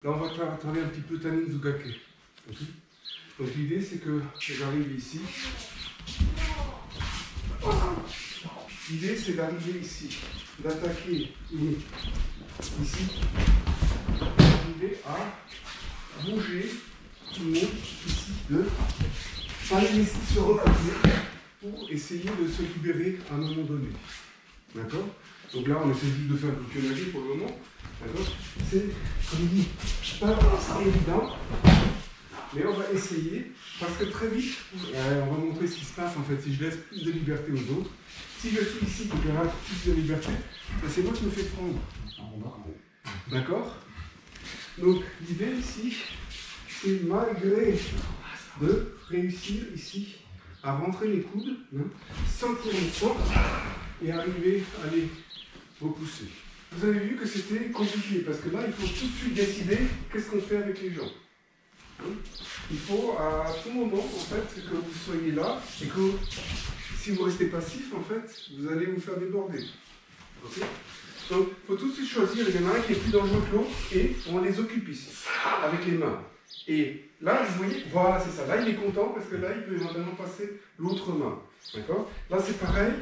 Là, on va travailler un petit peu Tanin-Zugake. Okay. Donc l'idée, c'est que j'arrive ici. L'idée, c'est d'arriver ici, d'attaquer ici, d'arriver à bouger tout le monde ici, de pas les laisser se reposer pour essayer de se libérer à un moment donné. D'accord? Donc là, on essaie juste de faire le pionnier pour le moment. D'accord? C'est, comme dit, pas évident, mais on va essayer, parce que très vite, on va montrer ce qui se passe en fait, si je laisse plus de liberté aux autres. Si je suis ici et que je rate plus de liberté, ben c'est moi qui me fais prendre. D'accord? Donc l'idée ici, c'est malgré de réussir ici à rentrer les coudes, hein, sentir le sang et arriver à les repousser. Vous avez vu que c'était compliqué parce que là, il faut tout de suite décider qu'est-ce qu'on fait avec les gens. Hein? Il faut à tout moment, en fait, que vous soyez là et que si vous restez passif, en fait, vous allez vous faire déborder. Okay? Donc, il faut tout de suite choisir. Il y en a un qui est plus dangereux que l'autre et on les occupe ici, avec les mains. Et là, vous voyez, voilà, c'est ça. Là, il est content parce que là, il peut éventuellement passer l'autre main. D'accord? Là, c'est pareil.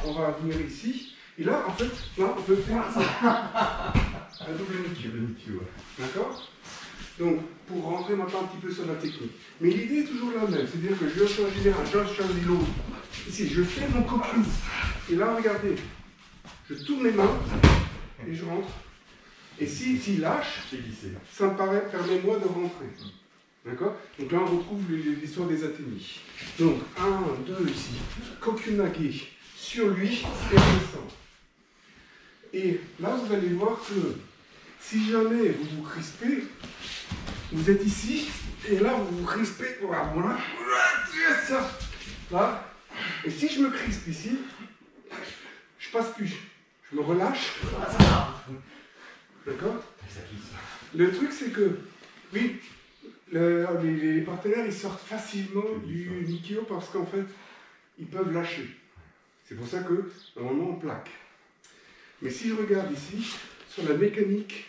On va venir ici. Et là, en fait, là, on peut faire un double Nikyo. D'accord? Donc, pour rentrer maintenant un petit peu sur la technique. Mais l'idée est toujours la même. C'est-à-dire que je choisis un, je choisis l'autre. Ici, je fais mon cocu. Et là, regardez. Je tourne les mains et je rentre. Et s'il lâche, ça me permet-moi de rentrer. D'accord? Donc là, on retrouve l'histoire des Athénies. Donc, 1, 2, ici. Kokunage sur lui et descend. Et là, vous allez voir que si jamais vous vous crispez, vous êtes ici, et là, vous vous crispez. Voilà. Là. Et si je me crispe ici, je passe plus. Je me relâche. D'accord? Le truc, c'est que, oui, les partenaires, ils sortent facilement du Nikyo parce qu'en fait, ils peuvent lâcher. C'est pour ça que, normalement, on plaque. Mais si je regarde ici, sur la mécanique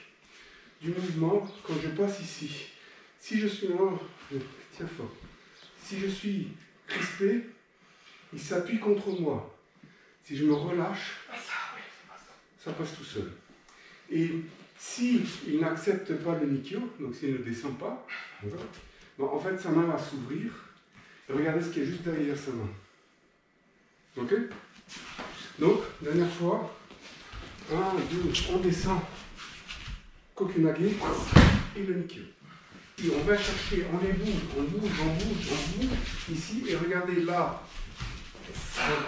du mouvement, quand je passe ici, si je suis là, tiens fort, si je suis crispé, il s'appuie contre moi. Si je me relâche, ça passe tout seul. Et s'il n'accepte pas le Nikyo, donc s'il ne descend pas, bon, en fait sa main va s'ouvrir. Et regardez ce qu'il y a juste derrière sa main. Ok? Donc, dernière fois, 1, 2, on descend, Kokunage et le Nikyo. Et on va chercher, on les bouge, on bouge, ici, et regardez là,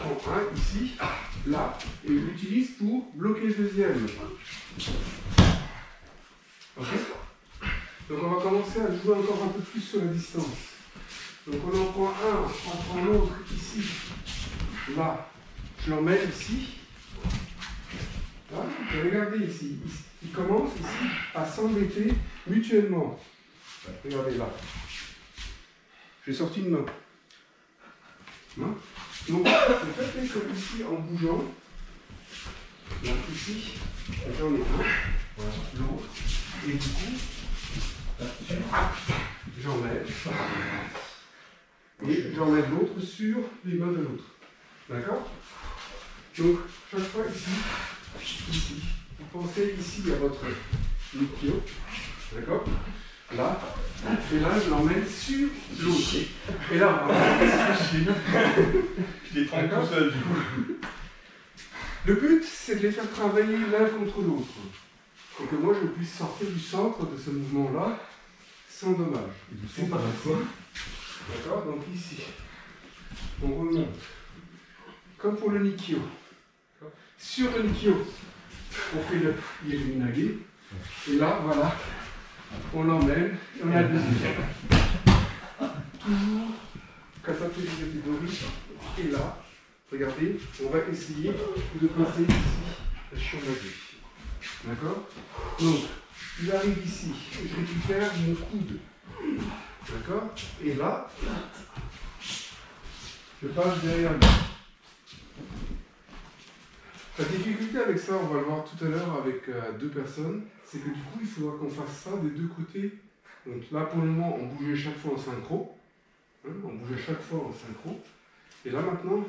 on prend un ici, là, et je l'utilise pour bloquer le deuxième. Ok? Donc on va commencer à jouer encore un peu plus sur la distance. Donc on en prend un, on prend l'autre ici, là, je l'emmène ici. Là, et regardez ici, ils commencent ici à s'embêter mutuellement. Regardez là. J'ai sorti une main. Hein? Donc, le fait est que ici, en bougeant, là, ici, j'en ai un, voilà, l'autre, et du coup, là-dessus, j'enlève, et j'enlève l'autre sur les mains de l'autre. D'accord? Donc, chaque fois ici, vous pensez ici à votre Nikyo, d'accord? Là, et là, je l'emmène sur l'autre. Et là, je les prends tout seul du coup. Le but, c'est de les faire travailler l'un contre l'autre. Et que moi, je puisse sortir du centre de ce mouvement-là sans dommage. C'est par fois. D'accord? Donc ici, on remonte. Comme pour le Nikyo. Sur le Nikyo, on fait le Ieminage. Et là, voilà. On l'emmène et on a le deuxième. Toujours Kasate Jigate. Et là, regardez, on va essayer de passer ici la Shomage. D'accord? Donc, il arrive ici, je récupère mon coude. D'accord? Et là, je passe derrière lui. La difficulté avec ça, on va le voir tout à l'heure avec 2 personnes, c'est que du coup, il faudra qu'on fasse ça des 2 côtés. Donc là, pour le moment, on bougeait chaque fois en synchro. Hein, on bougeait chaque fois en synchro. Et là, maintenant,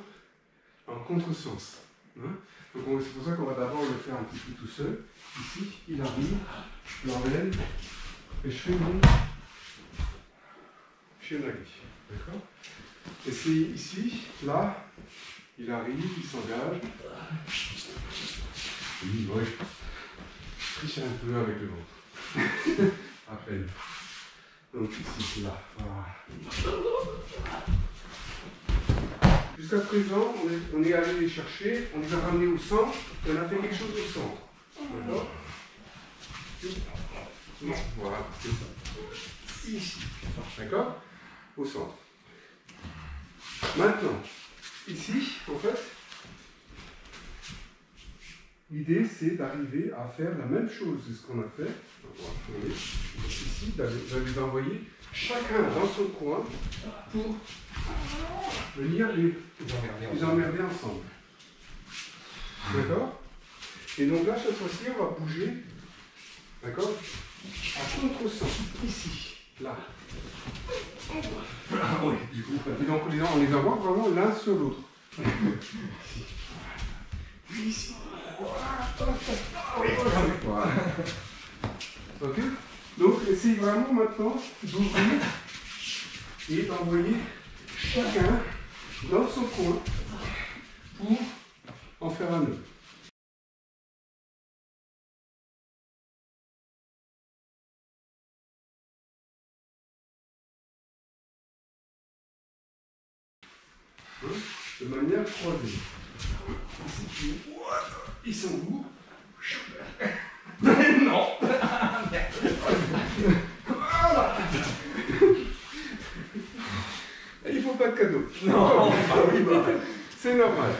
en contresens. Hein. Donc c'est pour ça qu'on va d'abord le faire un petit peu tout seul. Ici, il arrive, je l'emmène, et je fais mon Shienagi. D'accord? Et c'est ici, là, il arrive, il s'engage. Oui, oui. Triche un peu avec le ventre. À peine. Donc ici, là. Voilà. Jusqu'à présent, on est allé les chercher, on les a ramenés au centre, et on a fait quelque chose au centre. D'accord? Voilà, c'est ça. Ici. D'accord? Au centre. Maintenant, ici, en fait, l'idée c'est d'arriver à faire la même chose que ce qu'on a fait. Ici, de les envoyer chacun dans son coin pour venir les emmerder ensemble. D'accord? Et donc là, cette fois-ci, on va bouger, d'accord? À contresens, ici, là. Ah oui, du coup. Et donc on les envoie vraiment l'un sur l'autre. Ici. Voilà. Ok? Donc essayez vraiment maintenant d'ouvrir et d'envoyer chacun dans son coin pour en faire un nœud. De manière croisée. Ici, ils sont où? Non. Voilà. Il ne faut pas de cadeau. Non. Ah oui, bah, c'est normal.